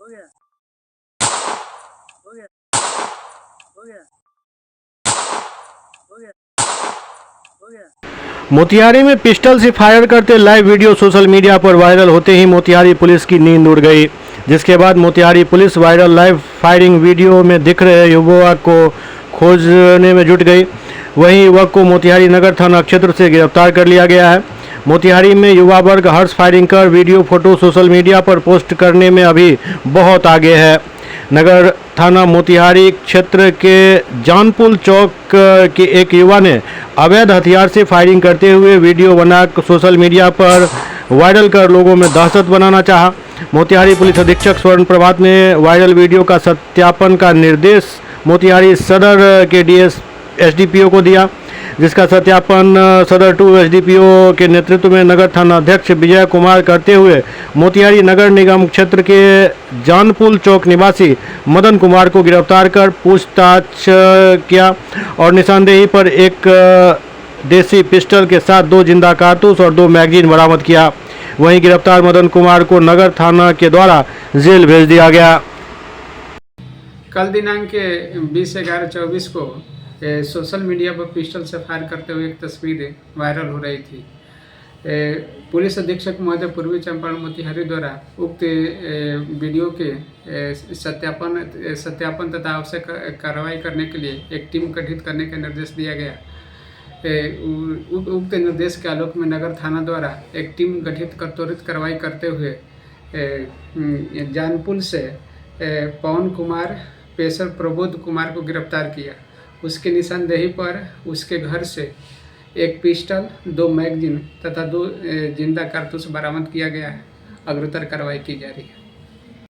हो गया हो गया हो गया हो गया हो गया। मोतिहारी में पिस्टल से फायर करते लाइव वीडियो सोशल मीडिया पर वायरल होते ही मोतिहारी पुलिस की नींद उड़ गई, जिसके बाद Motihari police viral live firing video में दिख रहे युवक को खोजने में जुट गई। वहीं युवक को मोतिहारी नगर थाना क्षेत्र से गिरफ्तार कर लिया गया है। मोतिहारी में युवा वर्ग हर्ष फायरिंग कर वीडियो फोटो सोशल मीडिया पर पोस्ट करने में अभी बहुत आगे है। नगर थाना मोतिहारी क्षेत्र के जानपुल चौक के एक युवा ने अवैध हथियार से फायरिंग करते हुए वीडियो बनाकर सोशल मीडिया पर वायरल कर लोगों में दहशत बनाना चाहा। मोतिहारी पुलिस अधीक्षक स्वर्ण प्रभात ने वायरल वीडियो का सत्यापन का निर्देश मोतिहारी सदर के एसडीपीओ को दिया, जिसका सत्यापन सदर 2 एसडीपीओ के नेतृत्व में नगर थाना अध्यक्ष विजय कुमार करते हुए मोतिहारी नगर निगम क्षेत्र के जानपुल चौक निवासी मदन कुमार को गिरफ्तार कर पूछताछ किया और निशानदेही पर एक देसी पिस्टल के साथ 2 जिंदा कारतूस और 2 मैगजीन बरामद किया। वहीं गिरफ्तार मदन कुमार को नगर थाना के द्वारा जेल भेज दिया गया। कल दिनांक 20/11/24 को सोशल मीडिया पर पिस्टल से फायर करते हुए एक तस्वीर वायरल हो रही थी। पुलिस अधीक्षक महोदय पूर्वी चंपारण मोतिहारी द्वारा उक्त वीडियो के सत्यापन तथा आवश्यक कार्रवाई करने के लिए एक टीम गठित करने का निर्देश दिया गया। उक्त निर्देश के आलोक में नगर थाना द्वारा एक टीम गठित कर त्वरित कार्रवाई करते हुए जानपुल से पवन कुमार पेशर प्रबोध कुमार को गिरफ्तार किया। उसके निशानदेही पर उसके घर से एक पिस्टल, 2 मैगजीन तथा 2 जिंदा कारतूस बरामद किया गया है। अग्रतर कार्रवाई की जा रही है।